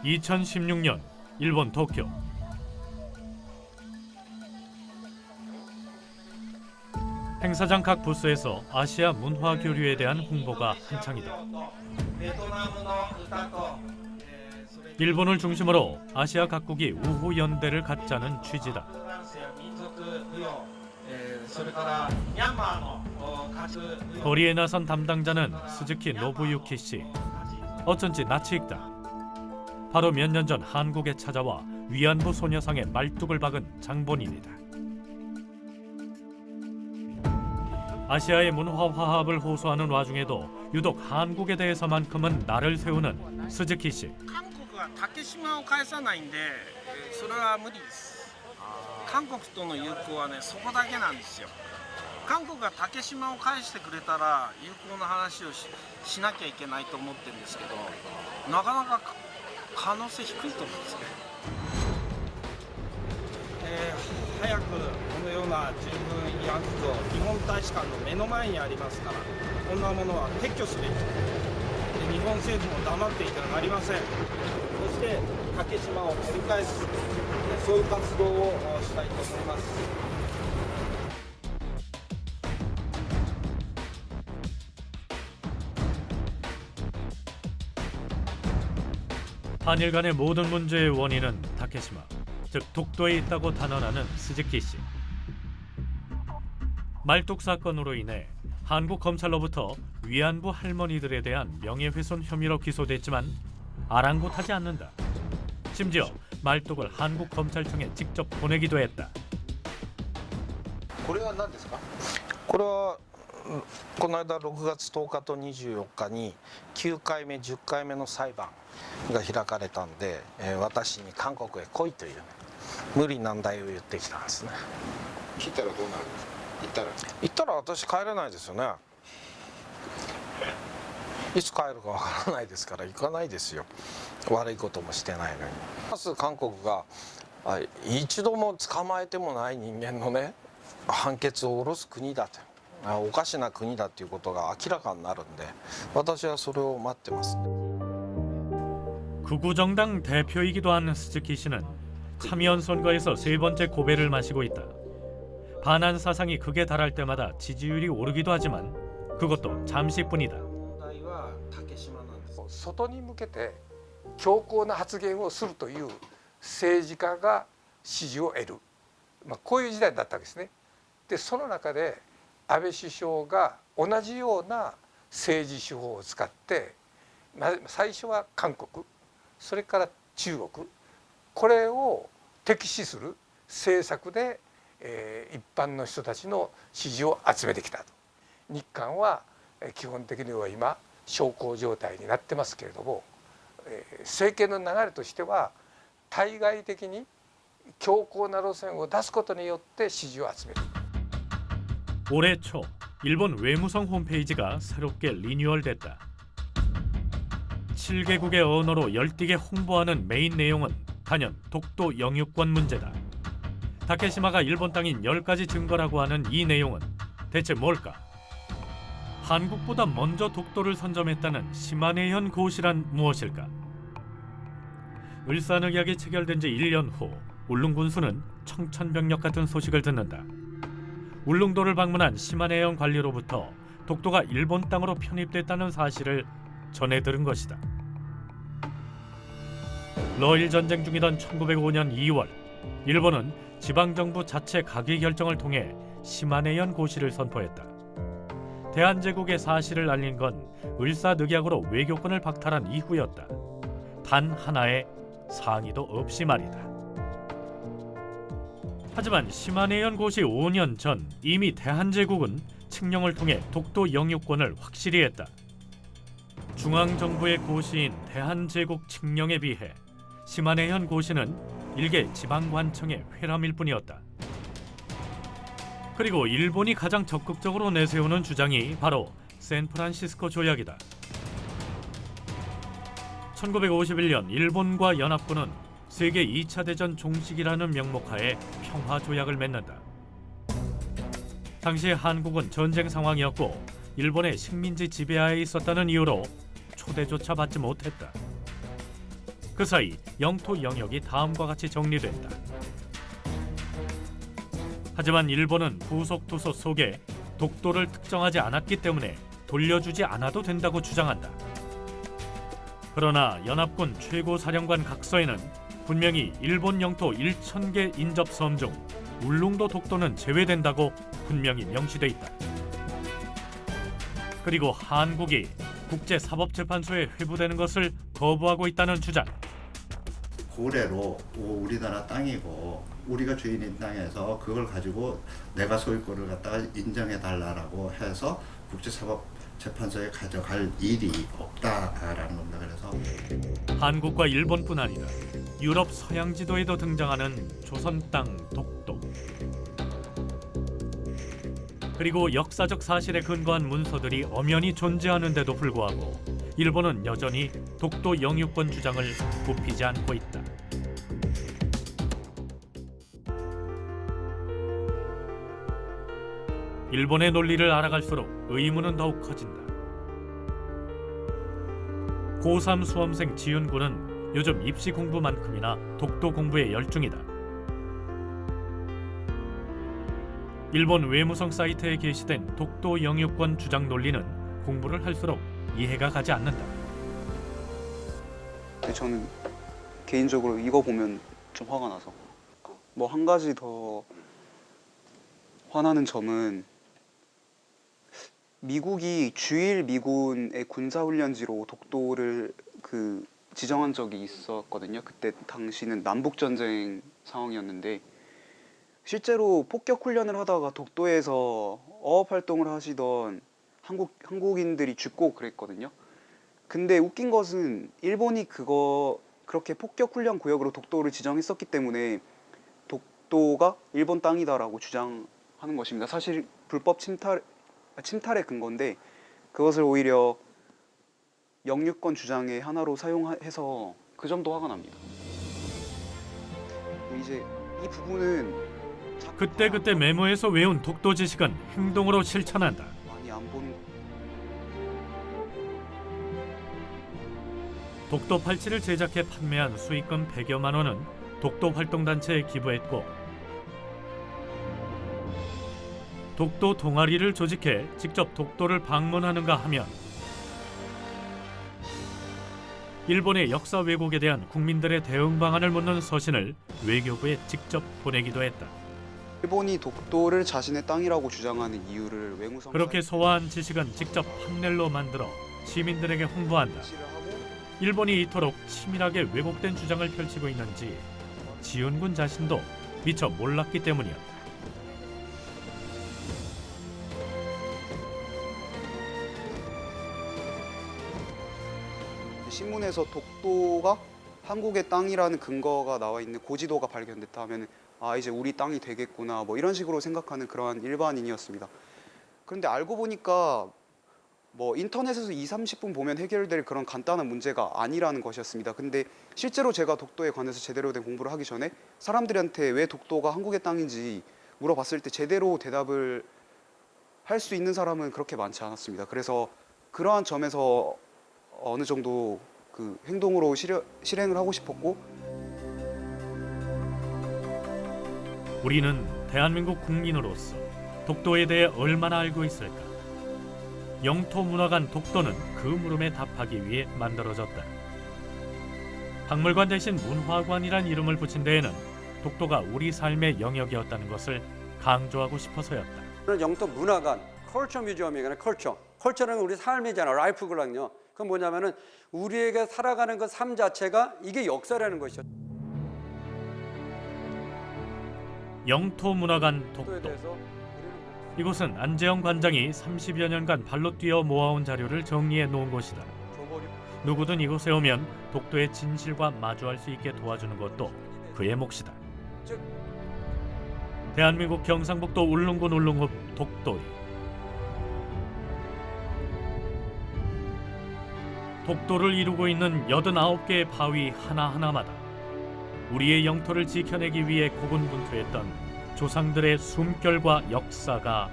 (2016년) 일본 도쿄. 행사장 각 부스에서 아시아 문화 교류에 대한 홍보가 한창이다. 일본을 중심으로 아시아 각국이 우호 연대를 갖자는 취지다. 거리에 나선 담당자는 스즈키 노부유키 씨. 어쩐지 낯이 익다. 바로 몇 년 전 한국에 찾아와 위안부 소녀상에 말뚝을 박은 장본인이다. 아시아의 문화 화합을 호소하는 와중에도 유독 한국에 대해서만큼은 날을 세우는 스즈키 씨. 韓国は竹島を返さないんで、それは無理です。韓国との友好はね、そこだけなんですよ。韓国が竹島を返してくれたら友好の話を しなきゃいけないと思ってるんですけど、なかなか可能性低いと思うんですね。早くこのような十分慰安婦像、日本大使館の目の前にありますから、こんなものは撤去すべき。日本政府も黙っていてはなりません。そして竹島を取り返す、そういう活動をしたいと思います。 한일 간의 모든 문제의 원인은 다케시마, 즉 독도에 있다고 단언하는 스즈키 씨. 말뚝 사건으로 인해 한국 검찰로부터 위안부 할머니들에 대한 명예훼손 혐의로 기소됐지만 아랑곳하지 않는다. 심지어 말뚝을 한국 검찰청에 직접 보내기도 했다. これは何ですか? これはこの間6月10日と24日に9回目10回目の裁判が開かれたんで、私に韓国へ来いという、ね、無理難題を言ってきたんですね。来たらどうなるんですか？行ったら私帰れないですよね。いつ帰るかわからないですから行かないですよ。悪いこともしてないのに。まず韓国が一度も捕まえてもない人間のね判決を下ろす国だと。 おかしな国だということが明らかになるんで、私はそれを待ってます。 극우정당 대표이기도 한 스즈키 씨는 참여연 선거에서 세 번째 고배를 마시고 있다. 반한 사상이 극에 달할 때마다 지지율이 오르기도 하지만 그것도 잠시뿐이다. 外に向けて強硬な発言をするという政治家が支持を得る、こういう時代だったわけですね。で、その中で 安倍首相が同じような政治手法を使って最初は韓国それから中国これを敵視する政策で、一般の人たちの支持を集めてきたと。日韓は基本的には今小康状態になってますけれども、政権の流れとしては対外的に強硬な路線を出すことによって支持を集める。 올해 초 일본 외무성 홈페이지가 새롭게 리뉴얼됐다. 7개국의 언어로 열띠게 홍보하는 메인 내용은 단연 독도 영유권 문제다. 다케시마가 일본 땅인 10가지 증거라고 하는 이 내용은 대체 뭘까? 한국보다 먼저 독도를 선점했다는 시마네현 고시란 무엇일까? 을사늑약이 체결된 지 1년 후 울릉 군수는 청천벽력 같은 소식을 듣는다. 울릉도를 방문한 시마네현 관리로부터 독도가 일본 땅으로 편입됐다는 사실을 전해 들은 것이다. 러일 전쟁 중이던 1905년 2월, 일본은 지방정부 자체 가기 결정을 통해 시마네현 고시를 선포했다. 대한제국의 사실을 알린 건 을사늑약으로 외교권을 박탈한 이후였다. 단 하나의 상의도 없이 말이다. 하지만 시마네현 고시 5년 전 이미 대한제국은 칙령을 통해 독도 영유권을 확실히 했다. 중앙정부의 고시인 대한제국 칙령에 비해 시마네현 고시는 일개 지방관청의 회람일 뿐이었다. 그리고 일본이 가장 적극적으로 내세우는 주장이 바로 샌프란시스코 조약이다. 1951년 일본과 연합군은 세계 2차 대전 종식이라는 명목하에 평화조약을 맺는다. 당시 한국은 전쟁 상황이었고 일본의 식민지 지배하에 있었다는 이유로 초대조차 받지 못했다. 그 사이 영토 영역이 다음과 같이 정리된다. 하지만 일본은 부속 도서 속에 독도를 특정하지 않았기 때문에 돌려주지 않아도 된다고 주장한다. 그러나 연합군 최고사령관 각서에는 분명히 일본 영토 1,000개 인접섬 중 울릉도 독도는 제외된다고 분명히 명시돼 있다. 그리고 한국이 국제사법재판소에 회부되는 것을 거부하고 있다는 주장. 고래로 우리나라 땅이고 우리가 주인인 땅에서 그걸 가지고 내가 소유권을 갖다가 인정해 달라라고 해서 국제사법재판소에 가져갈 일이 없다라는 겁니다. 그래서 한국과 일본뿐 아니라 유럽 서양 지도에도 등장하는 조선 땅 독도. 그리고 역사적 사실에 근거한 문서들이 엄연히 존재하는데도 불구하고 일본은 여전히 독도 영유권 주장을 굽히지 않고 있다. 일본의 논리를 알아갈수록 의문은 더욱 커진다. 고3 수험생 지윤군은 요즘 입시 공부만큼이나 독도 공부에 열중이다. 일본 외무성 사이트에 게시된 독도 영유권 주장 논리는 공부를 할수록 이해가 가지 않는다. 저는 개인적으로 이거 보면 좀 화가 나서 뭐 한 가지 더 화나는 점은 미국이 주일 미군의 군사훈련지로 독도를 지정한 적이 있었거든요. 그때 당시는 남북전쟁 상황이었는데 실제로 폭격 훈련을 하다가 독도에서 어업 활동을 하시던 한국인들이 죽고 그랬거든요. 근데 웃긴 것은 일본이 그렇게 폭격 훈련 구역으로 독도를 지정했었기 때문에 독도가 일본 땅이다라고 주장하는 것입니다. 사실 불법 침탈의 근거인데 그것을 오히려 영유권 주장의 하나로 사용해서 그 점도 화가 납니다. 이제 이 부분은 그때 메모에서 외운 독도 지식은 행동으로 실천한다. 많이 안 보는 독도 팔찌를 제작해 판매한 수익금 100여만 원은 독도 활동단체에 기부했고 독도 동아리를 조직해 직접 독도를 방문하는가 하면 일본의 역사 왜곡에 대한 국민들의 대응 방안을 묻는 서신을 외교부에 직접 보내기도 했다. 일본이 독도를 자신의 땅이라고 주장하는 이유를 외무성 그렇게 소화한 지식은 직접 판넬로 만들어 시민들에게 홍보한다. 일본이 이토록 치밀하게 왜곡된 주장을 펼치고 있는지 지훈군 자신도 미처 몰랐기 때문이었다. 신문에서 독도가 한국의 땅이라는 근거가 나와 있는 고지도가 발견됐다 하면 아 이제 우리 땅이 되겠구나 뭐 이런 식으로 생각하는 그러한 일반인이었습니다. 그런데 알고 보니까 뭐 인터넷에서 20-30분 보면 해결될 그런 간단한 문제가 아니라는 것이었습니다. 근데 실제로 제가 독도에 관해서 제대로 된 공부를 하기 전에 사람들한테 왜 독도가 한국의 땅인지 물어봤을 때 제대로 대답을 할 수 있는 사람은 그렇게 많지 않았습니다. 그래서 그러한 점에서 어느 정도 그 행동으로 실행을 하고 싶었고 우리는 대한민국 국민으로서 독도에 대해 얼마나 알고 있을까? 영토문화관 독도는 그 물음에 답하기 위해 만들어졌다. 박물관 대신 문화관이란 이름을 붙인 데에는 독도가 우리 삶의 영역이었다는 것을 강조하고 싶어서였다. 영토 문화관, 컬처 뮤지엄이거나 컬처는 우리 삶이잖아, 라이프거든요. 그건 뭐냐면은 우리에게 살아가는 그 삶 자체가 이게 역사라는 것이죠. 영토문화관 독도. 이곳은 안재영 관장이 30여 년간 발로 뛰어 모아온 자료를 정리해 놓은 곳이다. 누구든 이곳에 오면 독도의 진실과 마주할 수 있게 도와주는 것도 그의 몫이다. 대한민국 경상북도 울릉군 울릉읍 독도리. 독도를 이루고 있는 89개의 바위 하나하나마다 우리의 영토를 지켜내기 위해 고군분투했던 조상들의 숨결과 역사가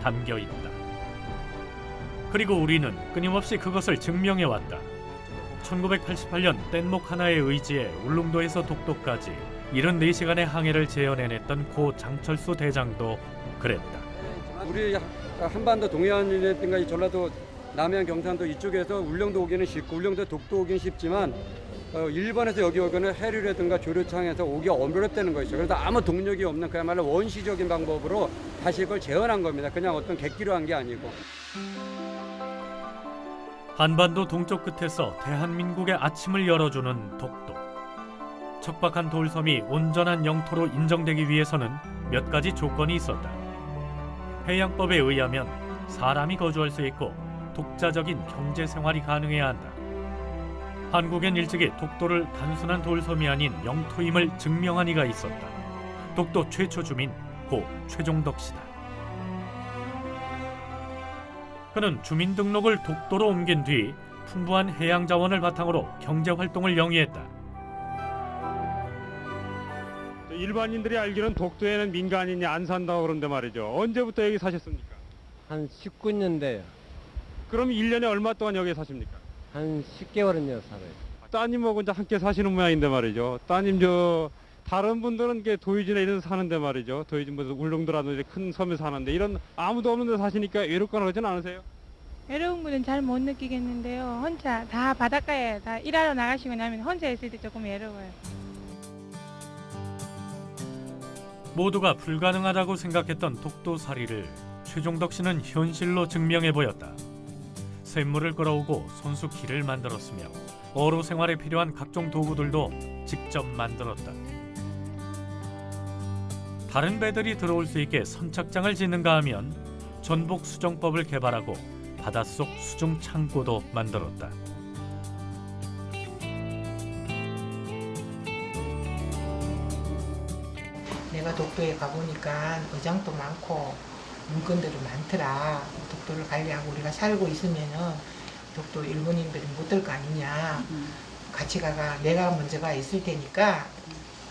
담겨 있다. 그리고 우리는 끊임없이 그것을 증명해왔다. 1988년 뗏목 하나에 의지해 울릉도에서 독도까지 74시간의 항해를 재현해냈던 고 장철수 대장도 그랬다. 우리 한반도 동해안이라든가 이 전라도 남해안 경상도 이쪽에서 울릉도 오기는 쉽고 울릉도 독도 오기는 쉽지만 일본에서 여기 오기는 해류라든가 조류창에서 오기 어렵다는 것이죠. 그래서 아무 동력이 없는 그야말로 원시적인 방법으로 다시 그걸 재현한 겁니다. 그냥 어떤 객기로 한 게 아니고. 한반도 동쪽 끝에서 대한민국의 아침을 열어주는 독도. 척박한 돌섬이 온전한 영토로 인정되기 위해서는 몇 가지 조건이 있었다. 해양법에 의하면 사람이 거주할 수 있고 독자적인 경제 생활이 가능해야 한다. 한국엔 일찍이 독도를 단순한 돌섬이 아닌 영토임을 증명한 이가 있었다. 독도 최초 주민 고 최종덕 씨다. 그는 주민등록을 독도로 옮긴 뒤 풍부한 해양 자원을 바탕으로 경제 활동을 영위했다. 일반인들이 알기로는 독도에는 민간인이 안 산다고 그런데 말이죠. 언제부터 여기 사셨습니까? 한 19년 돼요. 그럼 1년에 얼마 동안 여기에 사십니까? 한 10개월은요 살아요. 따님하고 이제 함께 사시는 모양인데 말이죠. 따님 다른 분들은 도유지나 이런 데 사는데 말이죠. 도유지 뭐 울릉도라든지 큰 섬에 사는데 이런 아무도 없는 데 사시니까 외롭거나 그러진 않으세요? 외로운 거는 잘 못 느끼겠는데요. 혼자 다 바닷가에 다 일하러 나가시고 나면 혼자 있을 때 조금 외로워요. 모두가 불가능하다고 생각했던 독도살이를 최종덕 씨는 현실로 증명해 보였다. 샘물을 끌어오고 손수키를 만들었으며 어로 생활에 필요한 각종 도구들도 직접 만들었다. 다른 배들이 들어올 수 있게 선착장을 짓는가 하면 전복 수정법을 개발하고 바닷속 수중 창고도 만들었다. 내가 독도에 가보니까 어장도 많고 물건들이 많더라. 독도를 관리하고 우리가 살고 있으면은 독도 일본인들이 못 들 거 아니냐. 같이 가가 내가 먼저 가 있을 테니까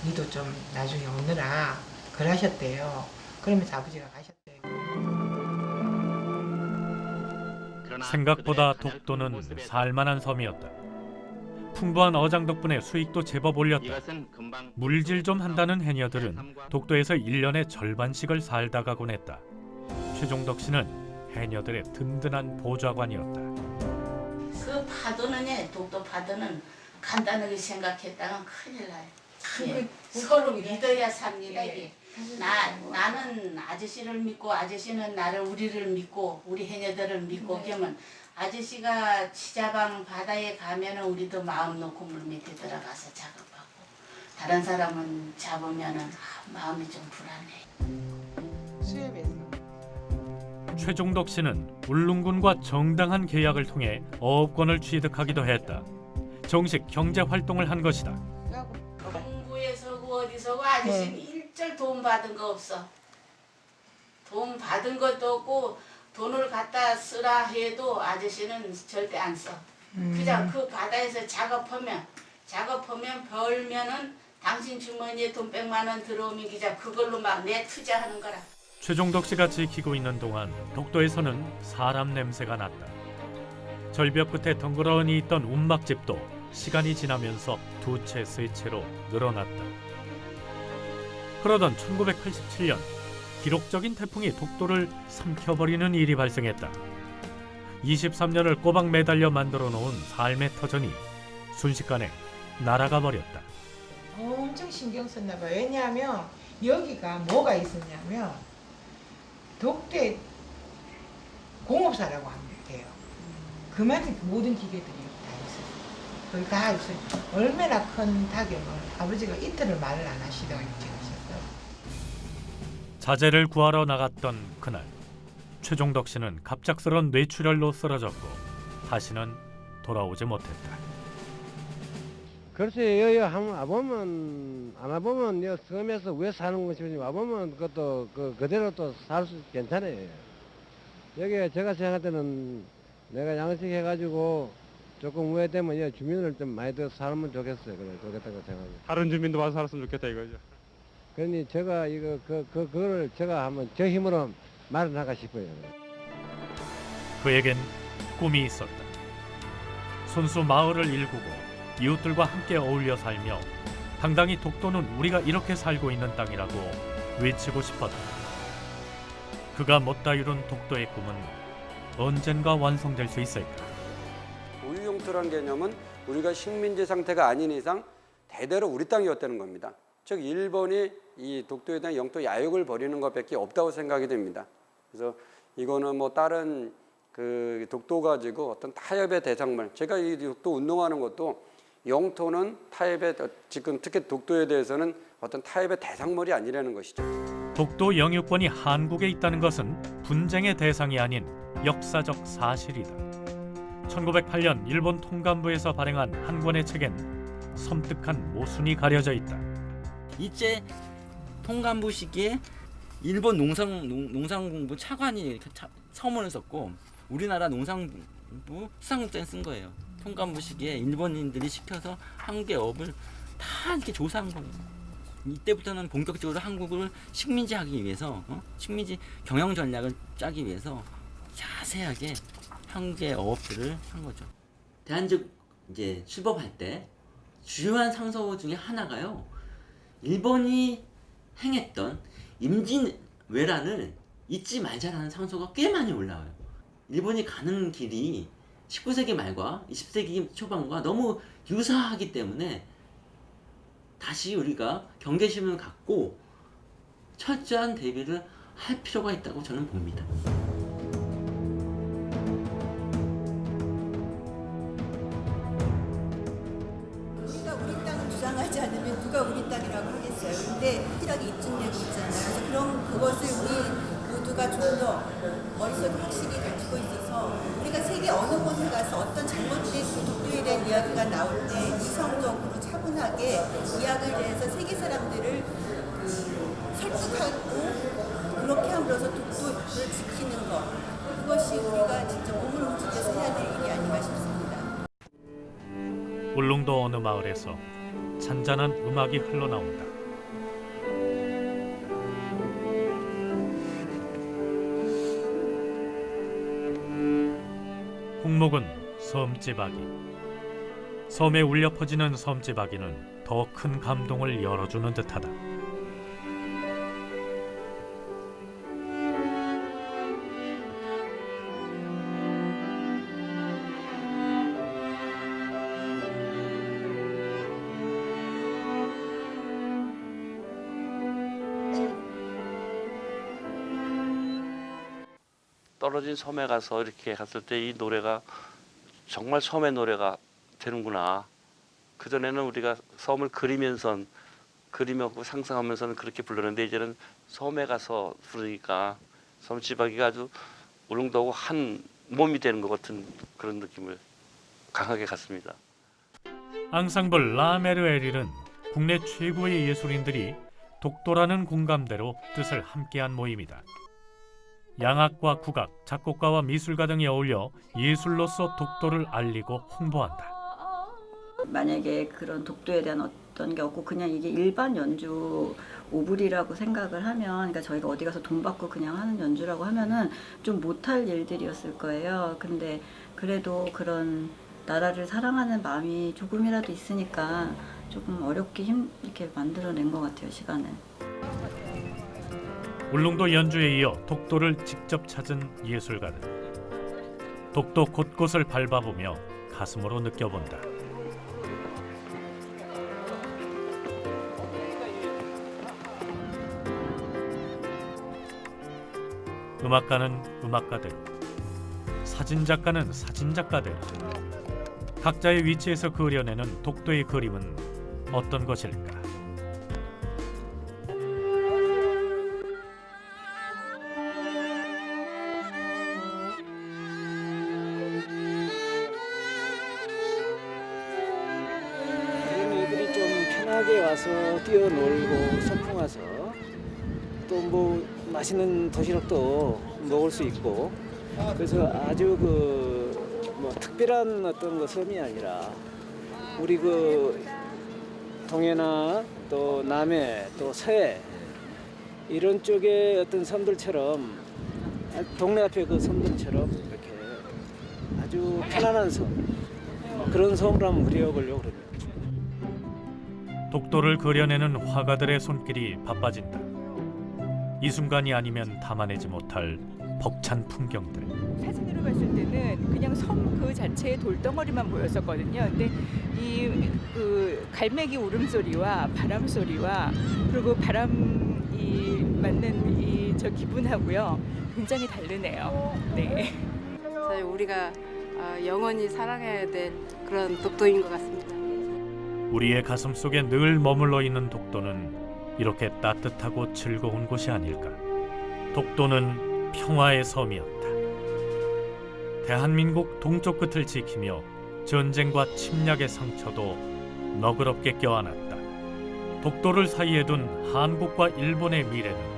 니도 좀 나중에 오느라 그러셨대요. 그러면서 아버지가 가셨대요. 생각보다 독도는 살만한 섬이었다. 풍부한 어장 덕분에 수익도 제법 올렸다. 물질 좀 한다는 해녀들은 독도에서 1년의 절반씩을 살다 가곤 했다. 최종덕 씨는 해녀들의 든든한 보좌관이었다. 그 파도는 독도 파도는 간단하게 생각했다면 큰일 나요. 예, 서로 믿어야 삽니다. 이게. 나는 아저씨를 믿고 아저씨는 나를 우리를 믿고 우리 해녀들을 믿고 그러면 아저씨가 치자방 바다에 가면은 우리도 마음 놓고 물 밑에 들어가서 작업하고 다른 사람은 잡으면은 마음이 좀 불안해. 수협에서. 최종덕 씨는 울릉군과 정당한 계약을 통해 어업권을 취득하기도 했다. 정식 경제 활동을 한 것이다. 공부에서고 어디서고 아저씨는 일절 돈 받은 거 없어. 돈 받은 것도 없고 돈을 갖다 쓰라 해도 아저씨는 절대 안 써. 그냥 그 바다에서 작업하면 벌면은 당신 주머니에 돈 100만 원 들어오면 그냥 그걸로 막 내 투자하는 거라. 최종덕 씨가 지키고 있는 동안 독도에서는 사람 냄새가 났다. 절벽 끝에 덩그러니 있던 운막집도 시간이 지나면서 2채, 3채로 늘어났다. 그러던 1987년 기록적인 태풍이 독도를 삼켜버리는 일이 발생했다. 23년을 꼬박 매달려 만들어 놓은 삶의 터전이 순식간에 날아가 버렸다. 엄청 신경 썼나 봐요. 왜냐하면 여기가 뭐가 있었냐면 독도에 공업사라고 하면 돼요. 그만큼 모든 기계들이 다 있어요. 거기 다 있어요. 얼마나 큰 타격을 아버지가 이틀을 말을 안 하시다가 일찍 하셨어요. 자재를 구하러 나갔던 그날 최종덕 씨는 갑작스런 뇌출혈로 쓰러졌고 다시는 돌아오지 못했다. 글쎄 여기 한번 와보면 안 와보면 여 섬에서 왜 사는 것이 와보면 그것도 그대로 또 살 수 괜찮아요. 여기 제가 생각할 때는 내가 양식해가지고 조금 후회되면 여 주민을 좀 많이 더 살면 좋겠어요. 그래 좋겠다고 생각해요. 다른 주민도 와서 살았으면 좋겠다 이거죠. 그러니 제가 이거 그거를 제가 한번 제 힘으로 마련하고 싶어요. 그에겐 꿈이 있었다. 손수 마을을 일구고 이웃들과 함께 어울려 살며 당당히 독도는 우리가 이렇게 살고 있는 땅이라고 외치고 싶었다. 그가 못다 이룬 독도의 꿈은 언젠가 완성될 수 있을까? 우유영토라는 개념은 우리가 식민지 상태가 아닌 이상 대대로 우리 땅이었다는 겁니다. 즉 일본이 이 독도에 대한 영토 야욕을 벌이는 것밖에 없다고 생각이 됩니다. 그래서 이거는 뭐 다른 그 독도 가지고 어떤 타협의 대상물, 제가 이 독도 운동하는 것도 영토는 타협의, 지금 특히 독도에 대해서는 어떤 타협의 대상물이 아니라는 것이죠. 독도 영유권이 한국에 있다는 것은 분쟁의 대상이 아닌 역사적 사실이다. 1908년 일본 통감부에서 발행한 한 권의 책엔 섬뜩한 모순이 가려져 있다. 이제 통감부 시기에 일본 농상공부 차관이 서문을 썼고 우리나라 농상부 수상국장이 쓴 거예요. 통감부 시기에 일본인들이 시켜서 한국의 업을 다 이렇게 조사한 거예요. 이때부터는 본격적으로 한국을 식민지하기 위해서 식민지 경영 전략을 짜기 위해서 자세하게 한국의 어업들을 한 거죠. 대한제국 이제 출범할 때 주요한 상소 중에 하나가요. 일본이 행했던 임진왜란을 잊지 말자라는 상소가 꽤 많이 올라와요. 일본이 가는 길이 19세기 말과 20세기 초반과 너무 유사하기 때문에 다시 우리가 경계심을 갖고 철저한 대비를 할 필요가 있다고 저는 봅니다. 우리가 우리 땅을 주장하지 않으면 누가 우리 땅이라고 하겠어요. 근데 확실하게 입증되고 있잖아요. 그래서 그런 그것을 우리 모두가 좀 더 머릿속에 확실히 가지고 있어서 우리가 세계 어느 곳에 가서 어떤 잘못된 독도에 대한 이야기가 나올 때 이성적으로 차분하게 이야기를 해서 세계 사람들을 설득하고 그렇게 함으로써 독도를 지키는 것, 그것이 우리가 진짜 몸을 움직여서 해야 될 일이 아닌가 싶습니다. 울릉도 어느 마을에서 잔잔한 음악이 흘러나온다. 홍목은 섬지박이. 섬에 울려 퍼지는 섬지박이는 더 큰 감동을 열어주는 듯하다. 떨어진 섬에 가서 이렇게 갔을 때 이 노래가 정말 섬의 노래가 되는구나. 그전에는 우리가 섬을 그리면서 상상하면서는 그렇게 불렀는데 이제는 섬에 가서 부르니까 섬지박이가 아주 울릉도하고 한 몸이 되는 것 같은 그런 느낌을 강하게 갖습니다. 앙상블 라메르에릴은 국내 최고의 예술인들이 독도라는 공감대로 뜻을 함께한 모임이다. 양악과 국악, 작곡가와 미술가 등이 어울려 예술로서 독도를 알리고 홍보한다. 만약에 그런 독도에 대한 어떤 게 없고 그냥 이게 일반 연주 오브리라고 생각을 하면, 그러니까 저희가 어디 가서 돈 받고 그냥 하는 연주라고 하면은 좀 못할 일들이었을 거예요. 근데 그래도 그런 나라를 사랑하는 마음이 조금이라도 있으니까 조금 어렵게 이렇게 만들어낸 것 같아요, 시간을. 울릉도 연주에 이어 독도를 직접 찾은 예술가들. 독도 곳곳을 밟아보며 가슴으로 느껴본다. 음악가는 음악가대로, 사진작가는 사진작가대로 각자의 위치에서 그려내는 독도의 그림은 어떤 것일까? 애들이 좀 편하게 와서 뛰어놀고 소풍 와서 또 뭐 맛있는 도시락도 먹을 수 있고, 그래서 아주 뭐 특별한 어떤 그 섬이 아니라 우리 그 동해나 또 남해 또 서해 이런 쪽의 어떤 섬들처럼, 동네 앞에 그 섬들처럼 이렇게 아주 편안한 섬, 그런 섬으로 한번 그려보려고 그럽니다. 독도를 그려내는 화가들의 손길이 바빠진다. 이 순간이 아니면 담아내지 못할 벅찬 풍경들. 사진으로 봤을 때는 그냥 섬 그 자체의 돌덩어리만 보였었거든요. 근데 이 그 갈매기 울음소리와 바람 소리와 그리고 바람이 맞는 이 저 기분하고요 굉장히 다르네요. 네. 우리가 영원히 사랑해야 될 그런 독도인 것 같습니다. 우리의 가슴 속에 늘 머물러 있는 독도는 이렇게 따뜻하고 즐거운 곳이 아닐까. 독도는 평화의 섬이었다. 대한민국 동쪽 끝을 지키며 전쟁과 침략의 상처도 너그럽게 껴안았다. 독도를 사이에 둔 한국과 일본의 미래는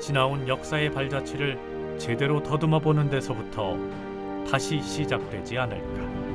지나온 역사의 발자취를 제대로 더듬어 보는 데서부터 다시 시작되지 않을까.